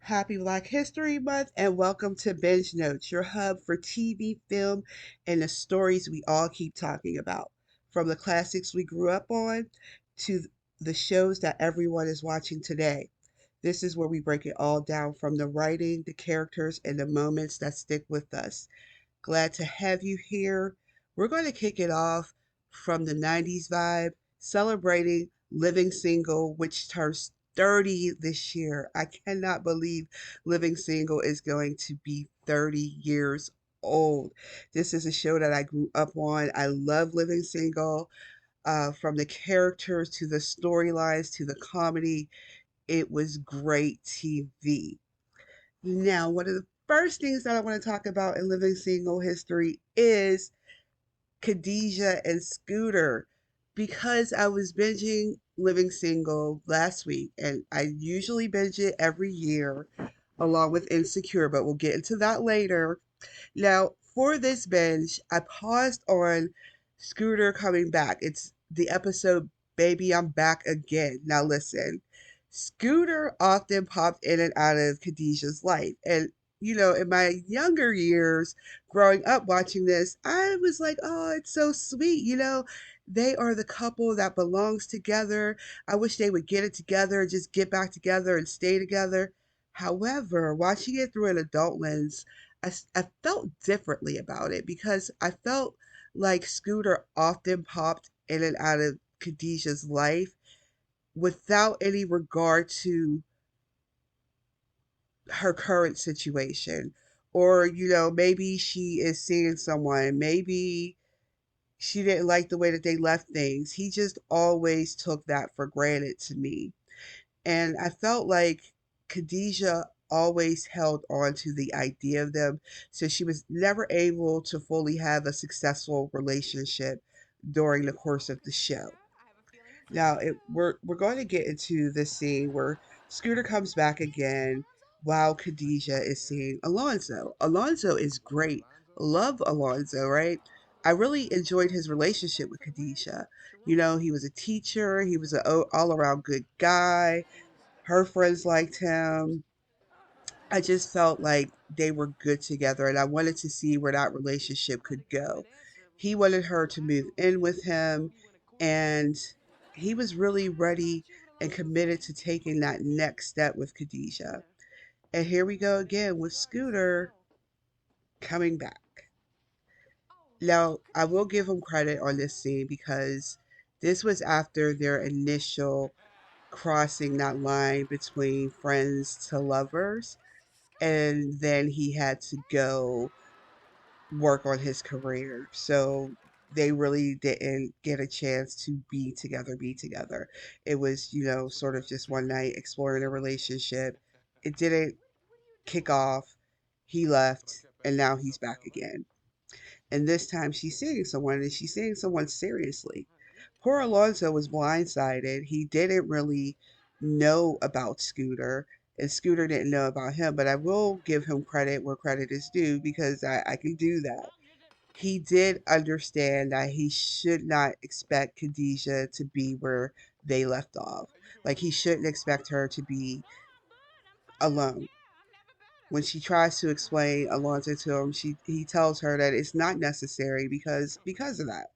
Happy Black History Month and welcome to Binge Notes, your hub for TV, film, and the stories we all keep talking about. From the classics we grew up on to the shows that everyone is watching today. This is where we break it all down from the writing, the characters, and the moments that stick with us. Glad to have you here. We're going to kick it off from the 90s vibe, celebrating Living Single, which turns 30 this year. I cannot believe Living Single is going to be 30 years old. This is a show that I grew up on. I love Living Single. From the characters to the storylines to the comedy, it was great TV. Now, one of the first things that I want to talk about in Living Single history is Khadijah and Scooter because I was binging Living Single last week and I usually binge it every year along with Insecure, but we'll get into that later. Now, for this binge, I paused on Scooter coming back. It's the episode Baby I'm Back Again. Now, listen, Scooter often popped in and out of Khadijah's life. And, in my younger years, growing up watching this, I was like, oh, it's so sweet. They are the couple that belongs together. I wish they would get it together, just get back together and stay together. However, watching it through an adult lens, I felt differently about it because I felt like Scooter often popped in and out of Khadijah's life without any regard to her current situation. Or, maybe she is seeing someone, maybe she didn't like the way that they left things. He just always took that for granted to me. And I felt like Khadijah always held on to the idea of them. So she was never able to fully have a successful relationship during the course of the show. Now we're going to get into this scene where Scooter comes back again while Khadijah is seeing Alonzo. Alonzo is great. Love Alonzo, right? I really enjoyed his relationship with Khadijah. He was a teacher, he was an all around good guy. Her friends liked him. I just felt like they were good together and I wanted to see where that relationship could go. He wanted her to move in with him and he was really ready and committed to taking that next step with Khadijah. And here we go again with Scooter coming back. Now, I will give him credit on this scene because this was after their initial crossing that line between friends to lovers and then he had to go work on his career. So they really didn't get a chance to be together. It was, sort of just one night exploring a relationship. It didn't kick off. He left and now he's back again. And this time she's seeing someone and she's seeing someone seriously. Poor Alonzo was blindsided. He didn't really know about Scooter, and Scooter didn't know about him, but I will give him credit where credit is due because I can do that. He did understand that he should not expect Khadijah to be where they left off. Like, he shouldn't expect her to be alone. When she tries to explain Alonzo to him, he tells her that it's not necessary because of that.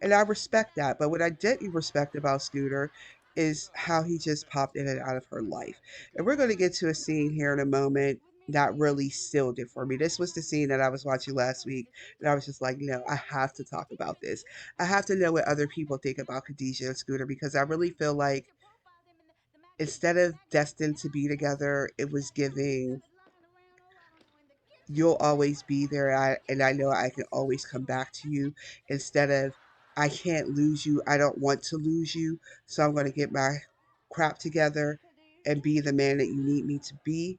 And I respect that. But what I didn't respect about Scooter is how he just popped in and out of her life. And we're going to get to a scene here in a moment that really sealed it for me. This was the scene that I was watching last week, and I was just like, no, I have to talk about this. I have to know what other people think about Khadijah and Scooter because I really feel like instead of destined to be together, it was giving you'll always be there and I know I can always come back to you instead of I can't lose you. I don't want to lose you. So I'm going to get my crap together and be the man that you need me to be.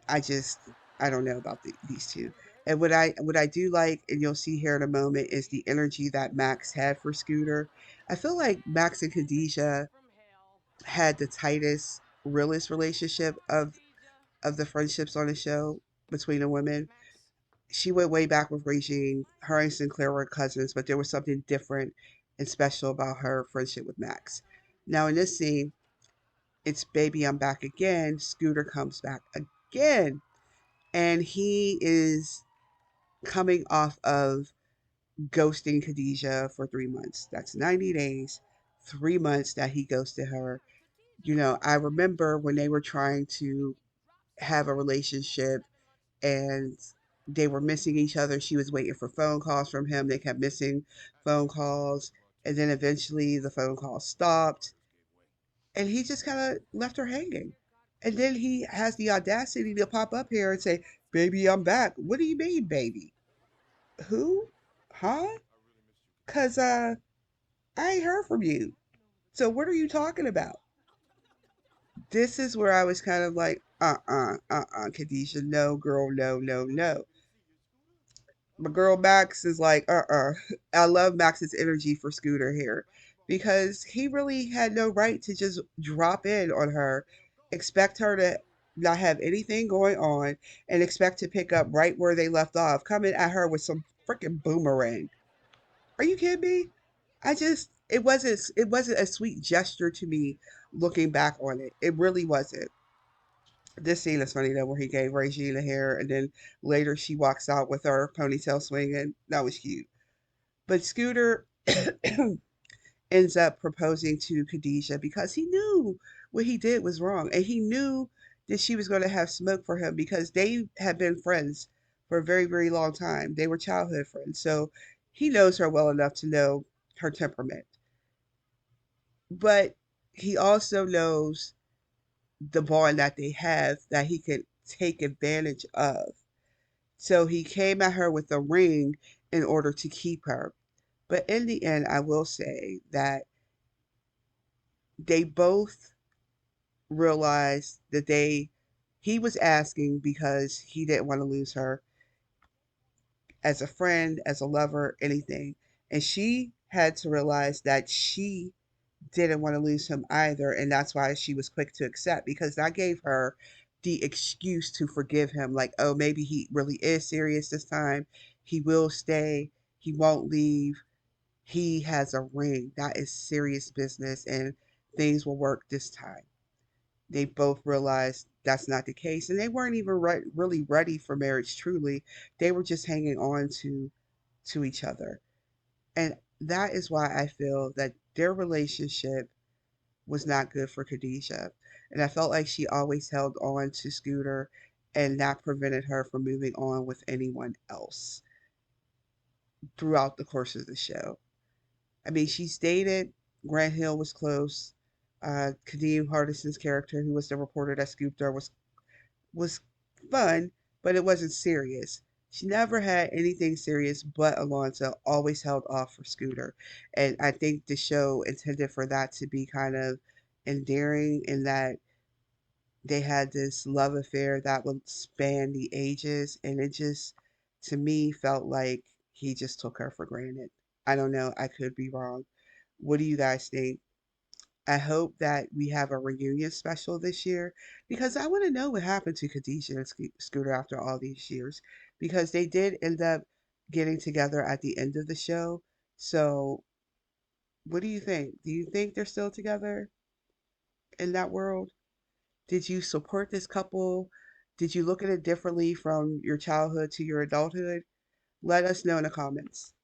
I just I don't know about these two. And what I do like, and you'll see here in a moment, is the energy that Max had for Scooter. I feel like Max and Khadijah had the tightest, realest relationship of the friendships on the show between the women. She went way back with Regine. Her and Sinclair were cousins, but there was something different and special about her friendship with Max. Now, in this scene, It's Baby I'm Back Again. Scooter comes back again. And he is coming off of ghosting Khadijah for 3 months. That's 90 days, 3 months that he ghosted her. I remember when they were trying to have a relationship and they were missing each other. She was waiting for phone calls from him. They kept missing phone calls. And then eventually the phone call stopped and he just kind of left her hanging. And then he has the audacity to pop up here and say, "Baby, I'm back." What do you mean, baby? Who? Huh? Because I ain't heard from you. So what are you talking about? This is where I was kind of like, Khadijah, no, girl, no, no, no. My girl Max is like, I love Max's energy for Scooter here because he really had no right to just drop in on her, expect her to not have anything going on, and expect to pick up right where they left off, coming at her with some freaking boomerang. Are you kidding me? It wasn't a sweet gesture to me looking back on it. It really wasn't. This scene is funny though, where he gave Regina hair and then later she walks out with her ponytail swinging. That was cute. But Scooter ends up proposing to Khadijah because he knew what he did was wrong. And he knew that she was going to have smoke for him because they had been friends for a very, very long time. They were childhood friends. So he knows her well enough to know her temperament. But he also knows the bond that they have that he could take advantage of. So he came at her with a ring in order to keep her. But in the end, I will say that they both realized that he was asking because he didn't want to lose her as a friend, as a lover, anything. And she had to realize that she didn't want to lose him either. And that's why she was quick to accept because that gave her the excuse to forgive him. Like, oh, maybe he really is serious this time. He will stay. He won't leave. He has a ring. That is serious business and things will work this time. They both realized that's not the case. And they weren't even really ready for marriage, truly. They were just hanging on to each other. And that is why I feel that their relationship was not good for Khadijah. And I felt like she always held on to Scooter and that prevented her from moving on with anyone else throughout the course of the show. I mean, she's dated, Grant Hill was close. Kadeem Hardison's character, who was the reporter that scooped her, was fun, but it wasn't serious. She never had anything serious, but Alonzo always held off for Scooter. And I think the show intended for that to be kind of endearing in that they had this love affair that would span the ages. And it just, to me, felt like he just took her for granted. I don't know. I could be wrong. What do you guys think? I hope that we have a reunion special this year because I want to know what happened to Khadijah and Scooter after all these years because they did end up getting together at the end of the show. So, what do you think? Do you think they're still together in that world? Did you support this couple? Did you look at it differently from your childhood to your adulthood? Let us know in the comments.